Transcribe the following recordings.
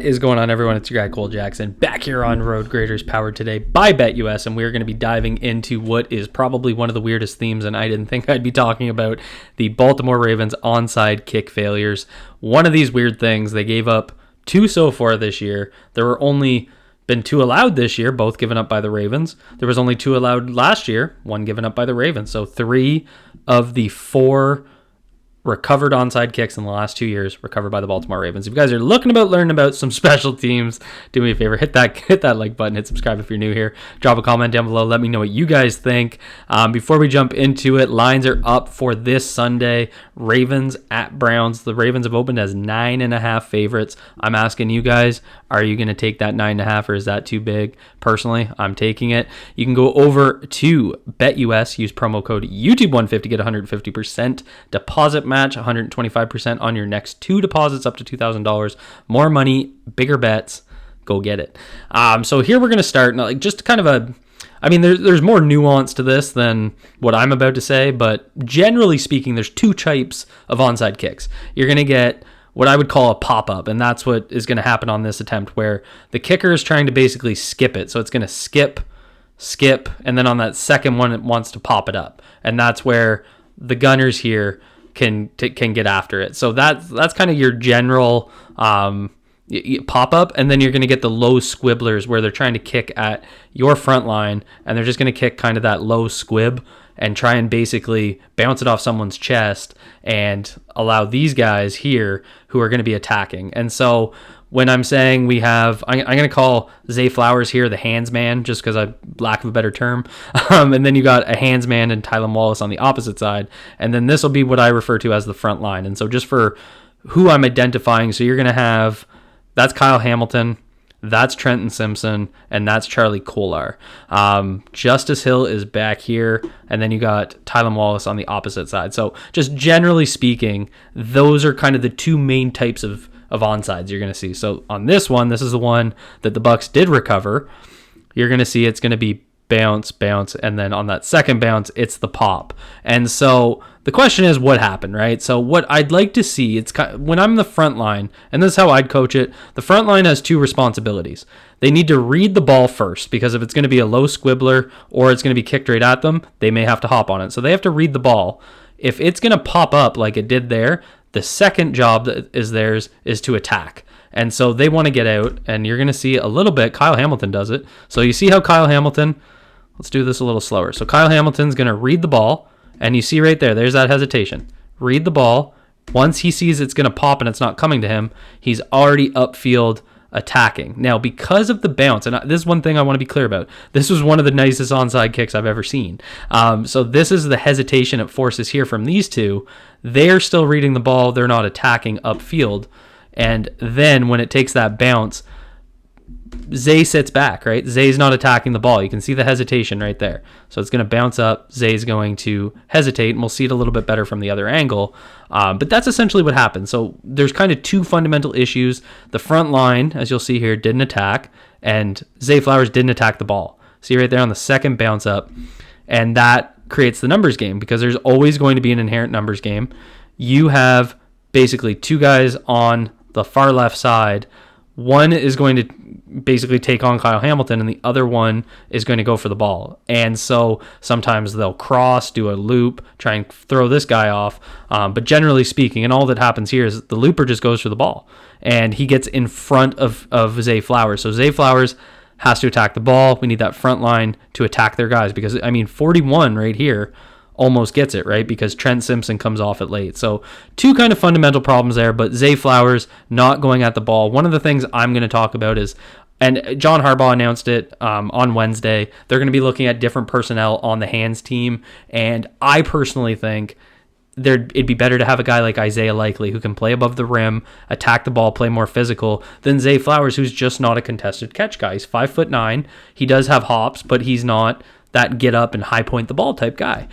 is going on, everyone? It's your guy, Cole Jackson, back here on Road Graders, powered today by BetUS, and we're going to be diving into what is probably one of the weirdest themes, and I didn't think I'd be talking about the Baltimore Ravens onside kick failures. One of these weird things, they gave up 2 so far this year. There were only been 2 allowed this year, both given up by the Ravens. There was only 2 allowed last year, 1 given up by the Ravens. So 3 of the 4 recovered onside kicks in the last 2 years recovered by the Baltimore Ravens. If you guys are learning about some special teams, do me a favor, hit that like button, hit subscribe if you're new here, drop a comment down below, let me know what you guys think. Before we jump into it, lines are up for this Sunday. Ravens at Browns. The Ravens have opened as 9.5 favorites. I'm asking you guys, are you going to take that 9.5 or is that too big? Personally, I'm taking it. You can go over to BetUS, use promo code YouTube150, get 150% deposit match, 125% on your next 2 deposits up to $2,000. More money, bigger bets. Go get it. So here we're going to start, just kind of there's more nuance to this than what I'm about to say, but generally speaking, there's 2 types of onside kicks. You're going to get what I would call a pop-up, and that's what is going to happen on this attempt, where the kicker is trying to basically skip it. So it's going to skip, and then on that second one, it wants to pop it up. And that's where the gunners here can get after it. So that's kind of your general pop-up, and then you're going to get the low squibblers where they're trying to kick at your front line, and they're just going to kick kind of that low squib and try and basically bounce it off someone's chest and allow these guys here who are going to be attacking. And so when I'm saying I'm going to call Zay Flowers here the hands man, just because I lack of a better term. And then you got a hands man and Tylan Wallace on the opposite side. And then this will be what I refer to as the front line. And so just for who I'm identifying, so you're going to have, that's Kyle Hamilton, that's Trenton Simpson, and that's Charlie Kolar. Justice Hill is back here, and then you got Tylan Wallace on the opposite side. So just generally speaking, those are kind of the 2 main types of onsides you're going to see. So on this one, this is the one that the Bucs did recover. You're going to see it's going to be bounce, and then on that second bounce, it's the pop. And so the question is, what happened, right? So what I'd like to see, it's when I'm the front line, and this is how I'd coach it, the front line has 2 responsibilities. They need to read the ball first, because if it's going to be a low squibbler or it's going to be kicked right at them, they may have to hop on it. So they have to read the ball. If it's going to pop up like it did there, the second job that is theirs is to attack. And so they want to get out, and you're going to see a little bit, Kyle Hamilton does it. So you see how Kyle Hamilton, let's do this a little slower. So Kyle Hamilton's going to read the ball, and you see right there's that hesitation. Read the ball. Once he sees it's going to pop and it's not coming to him, he's already upfield attacking. Now, because of the bounce, and this is one thing I want to be clear about, this was one of the nicest onside kicks I've ever seen. So this is the hesitation it forces here from these 2. They're still reading the ball. They're not attacking upfield. And then when it takes that bounce, Zay sits back, right? Zay's not attacking the ball. You can see the hesitation right there. So it's going to bounce up. Zay's going to hesitate, and we'll see it a little bit better from the other angle. But that's essentially what happened. So there's kind of 2 fundamental issues. The front line, as you'll see here, didn't attack, and Zay Flowers didn't attack the ball. See right there on the second bounce up, and that creates the numbers game, because there's always going to be an inherent numbers game. You have basically 2 guys on the far left side. One is going to basically take on Kyle Hamilton, and the other one is going to go for the ball. And so sometimes they'll cross, do a loop, try and throw this guy off. But generally speaking, and all that happens here is the looper just goes for the ball, and he gets in front of Zay Flowers. So Zay Flowers has to attack the ball. We need that front line to attack their guys, because, 41 right here almost gets it, right? Because Trent Simpson comes off it late. So 2 kind of fundamental problems there, but Zay Flowers not going at the ball. One of the things I'm going to talk about is, and John Harbaugh announced it on Wednesday, they're going to be looking at different personnel on the hands team, and I personally think it'd be better to have a guy like Isaiah Likely, who can play above the rim, attack the ball, play more physical, than Zay Flowers, who's just not a contested catch guy. He's 5'9". He does have hops, but he's not that get up and high point the ball type guy.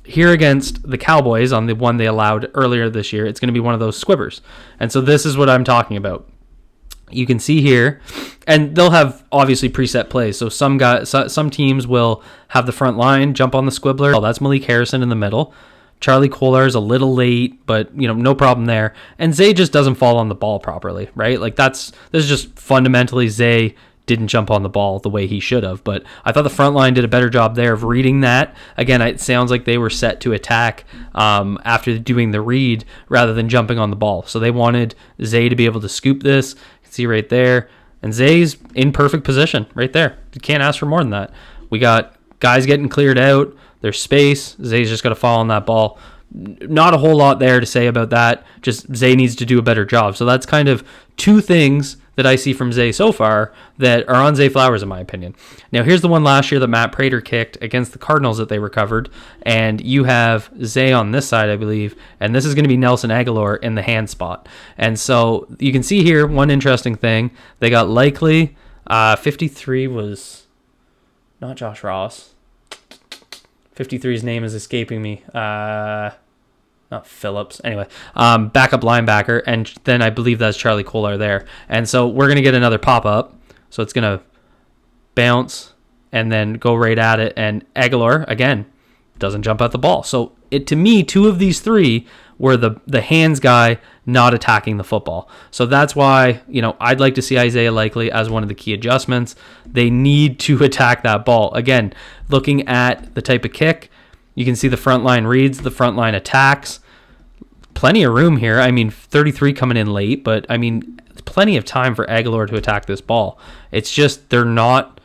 Here against the Cowboys, on the one they allowed earlier this year, it's going to be one of those squibbers. And so this is what I'm talking about. You can see here, and they'll have obviously preset plays. So some teams will have the front line jump on the squibbler. Oh, that's Malik Harrison in the middle. Charlie Kolar's a little late, but no problem there. And Zay just doesn't fall on the ball properly, right? Like this is just fundamentally Zay didn't jump on the ball the way he should have. But I thought the front line did a better job there of reading that. Again, it sounds like they were set to attack after doing the read rather than jumping on the ball. So they wanted Zay to be able to scoop this. You can see right there. And Zay's in perfect position right there. You can't ask for more than that. We got guys getting cleared out. There's space. Zay's just got to fall on that ball. Not a whole lot there to say about that. Just Zay needs to do a better job. So that's kind of two things that I see from Zay so far that are on Zay Flowers, in my opinion. Now, here's the one last year that Matt Prater kicked against the Cardinals that they recovered. And you have Zay on this side, I believe. And this is going to be Nelson Agholor in the hand spot. And so you can see here one interesting thing. They got likely 53 was not Josh Ross. 53's name is escaping me. Not Phillips. Anyway, backup linebacker, and then I believe that's Charlie Kolar there. And so we're going to get another pop-up. So it's going to bounce and then go right at it. And Agholor, again, doesn't jump at the ball. So to me, two of these three were the hands guy not attacking the football. So that's why, I'd like to see Isaiah Likely as one of the key adjustments. They need to attack that ball. Again, looking at the type of kick, you can see the front line reads, the front line attacks. Plenty of room here. 33 coming in late, but plenty of time for Agholor to attack this ball. It's just they're not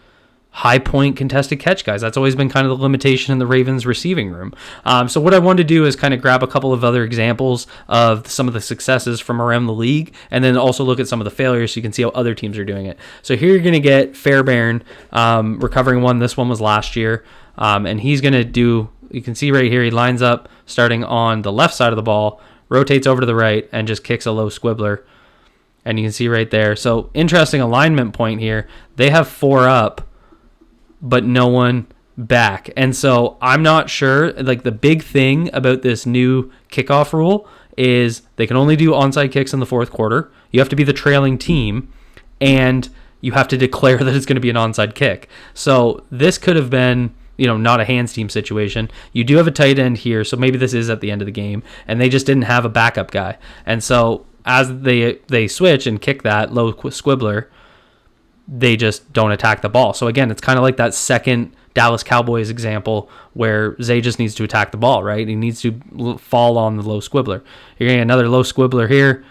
high point contested catch guys. That's always been kind of the limitation in the Ravens receiving room. So what I wanted to do is kind of grab a couple of other examples of some of the successes from around the league, and then also look at some of the failures so you can see how other teams are doing it. So here you're going to get Fairbairn recovering one. This one was last year. And he's going to do, you can see right here, he lines up starting on the left side of the ball, rotates over to the right, and just kicks a low squibbler. And you can see right there. So interesting alignment point here. They have 4 up, but no one back. And so I'm not sure, like the big thing about this new kickoff rule is they can only do onside kicks in the fourth quarter. You have to be the trailing team, and you have to declare that it's going to be an onside kick. So this could have been, not a hands team situation. You do have a tight end here, so maybe this is at the end of the game, and they just didn't have a backup guy. And so as they switch and kick that low squibbler, they just don't attack the ball. So again, it's kind of like that second Dallas Cowboys example where Zay just needs to attack the ball, right? He needs to fall on the low squibbler. You're getting another low squibbler here,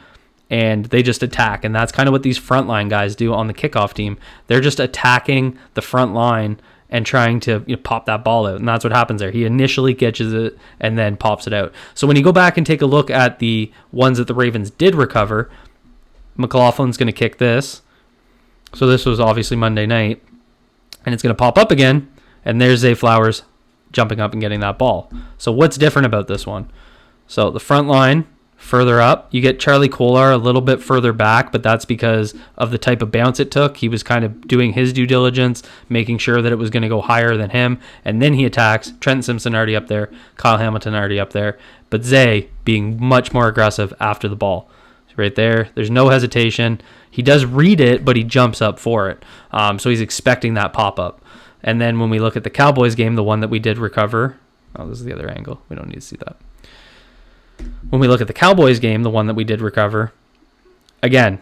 and they just attack. And that's kind of what these frontline guys do on the kickoff team. They're just attacking the front line and trying to pop that ball out. And that's what happens there. He initially catches it and then pops it out. So when you go back and take a look at the ones that the Ravens did recover, McLaughlin's going to kick this. So this was obviously Monday night. And it's going to pop up again. And there's Zay Flowers jumping up and getting that ball. So what's different about this one? So the front line, further up. You get Charlie Kolar a little bit further back, but that's because of the type of bounce it took. He was kind of doing his due diligence, making sure that it was going to go higher than him. And then he attacks. Trent Simpson already up there. Kyle Hamilton already up there. But Zay being much more aggressive after the ball. Right there. There's no hesitation. He does read it, but he jumps up for it. So he's expecting that pop-up. And then when we look at the Cowboys game, the one that we did recover. Oh, this is the other angle. We don't need to see that. When we look at the Cowboys game, the one that we did recover, again,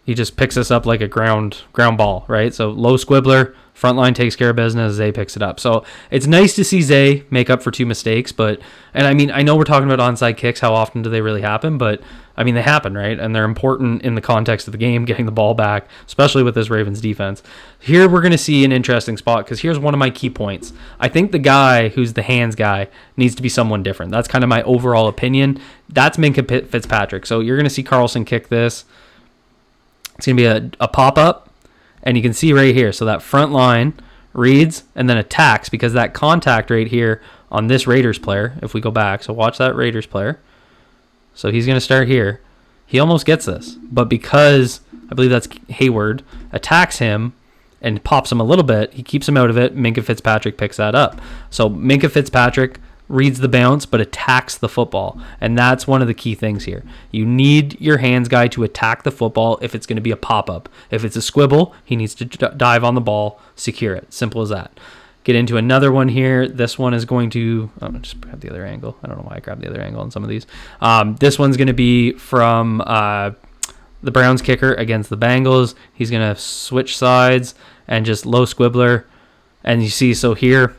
he just picks us up like a ground ball, right? So low squibbler, front line takes care of business, Zay picks it up. So it's nice to see Zay make up for 2 mistakes, and I know we're talking about onside kicks, how often do they really happen, but they happen, right? And they're important in the context of the game, getting the ball back, especially with this Ravens defense. Here we're going to see an interesting spot, because here's one of my key points. I think the guy who's the hands guy needs to be someone different. That's kind of my overall opinion. That's Minkah Fitzpatrick. So you're going to see Carlson kick this. It's going to be a pop-up, and you can see right here. So that front line reads and then attacks, because that contact right here on this Raiders player, if we go back, so watch that Raiders player. So he's going to start here. He almost gets this, but because I believe that's Hayward, attacks him and pops him a little bit, he keeps him out of it. Minkah Fitzpatrick picks that up. So Minkah Fitzpatrick reads the bounce but attacks the football, and that's one of the key things here. You need your hands guy to attack the football if it's going to be a pop-up. If it's a squibble, he needs to dive on the ball, secure it. Simple as that. get into another one here. This one is going to, I'm going to just grab the other angle. I don't know why I grabbed the other angle on some of these. This one's going to be from the Browns kicker against the Bengals. He's going to switch sides and just low Squibbler. And you see, so here,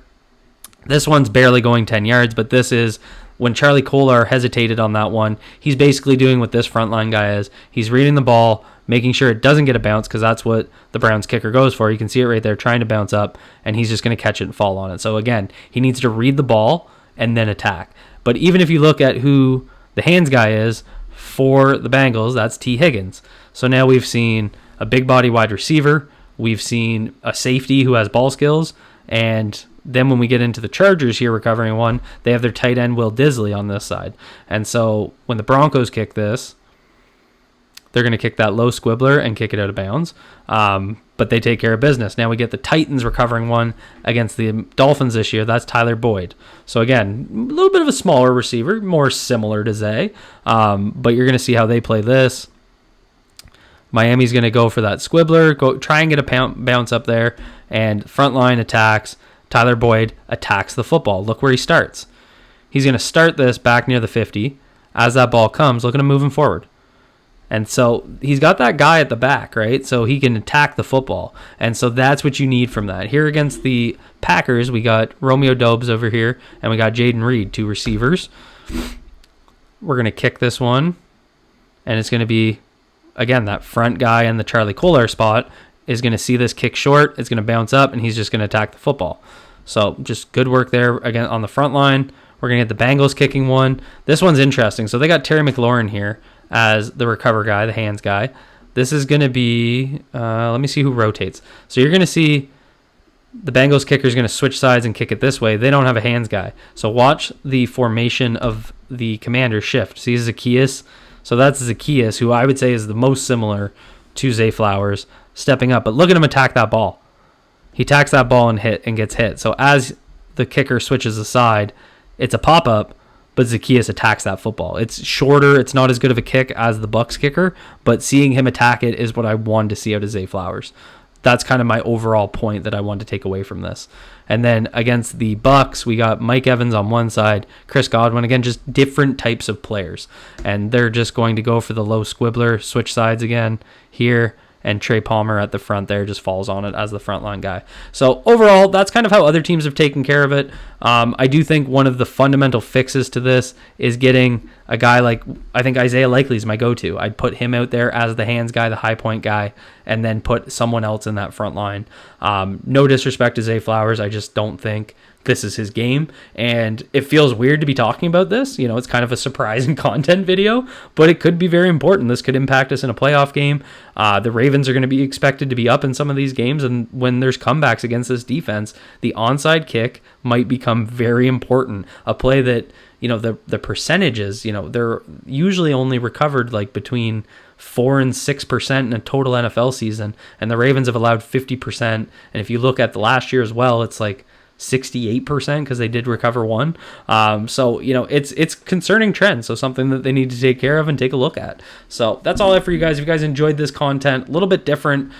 this one's barely going 10 yards, but this is when Charlie Agholor hesitated on that one. He's basically doing what this frontline guy is. He's reading the ball, making sure it doesn't get a bounce, because that's what the Browns kicker goes for. You can see it right there, trying to bounce up, and he's just going to catch it and fall on it. So again, he needs to read the ball and then attack. But even if you look at who the hands guy is for the Bengals, that's T. Higgins. So now we've seen a big body wide receiver. We've seen a safety who has ball skills. And then when we get into the Chargers here recovering one, they have their tight end Will Disley on this side. And so when the Broncos kick this, they're going to kick that low Squibbler and kick it out of bounds. But they take care of business. Now we get the Titans recovering one against the Dolphins this year. That's Tyler Boyd. So again, a little bit of a smaller receiver, more similar to Zay. But you're going to see how they play this. Miami's going to go for that Squibbler, try and get a bounce up there, and front line attacks. Tyler Boyd attacks the football. Look where he starts. He's going to start this back near the 50. As that ball comes, look at him moving forward. And so he's got that guy at the back, right? So he can attack the football. And so that's what you need from that. Here against the Packers, we got Romeo Doubs over here, and we got Jaden Reed, 2 receivers. We're going to kick this one, and it's going to be, again, that front guy in the Charlie Agholor spot is going to see this kick short. It's going to bounce up, and he's just going to attack the football. So just good work there again on the front line. We're going to get the Bengals kicking one. This one's interesting. So they got Terry McLaurin here as the recover guy, the hands guy. This is going to be, let me see who rotates. So you're going to see the Bengals kicker is going to switch sides and kick it this way. They don't have a hands guy. So watch the formation of the commander shift. See Zacchaeus? So that's Zacchaeus, who I would say is the most similar to Zay Flowers, stepping up. But look at him attack that ball. He attacks that ball and gets hit. So as the kicker switches aside, it's a pop-up, but Zacchaeus attacks that football. It's shorter. It's not as good of a kick as the Bucs kicker, but seeing him attack it is what I wanted to see out of Zay Flowers. That's kind of my overall point that I wanted to take away from this. And then against the Bucs, we got Mike Evans on one side, Chris Godwin. Again, just different types of players. And they're just going to go for the low Squibbler, switch sides again here. And Trey Palmer at the front there just falls on it as the frontline guy. So overall, that's kind of how other teams have taken care of it. I do think one of the fundamental fixes to this is getting a guy like, I think Isaiah Likely is my go-to. I'd put him out there as the hands guy, the high point guy, and then put someone else in that front line. No disrespect to Zay Flowers. I just don't think this is his game, and it feels weird to be talking about this. You know, it's kind of a surprising content video, but it could be very important. This could impact us in a playoff game. The Ravens are going to be expected to be up in some of these games, and when there's comebacks against this defense, the onside kick might become very important. A play that, you know, the percentages, you know, they're usually only recovered like between 4 and 6% in a total NFL season, and the Ravens have allowed 50%. And if you look at the last year as well, it's like 68% because they did recover one. So, you know, it's concerning trend. So something that they need to take care of and take a look at. So that's all I have for you guys. If you guys enjoyed this content, a little bit different,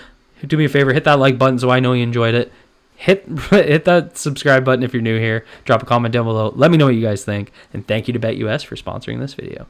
do me a favor, hit that like button so I know you enjoyed it. Hit that subscribe button if you're new here. Drop a comment down below. Let me know what you guys think. And thank you to BetUS for sponsoring this video.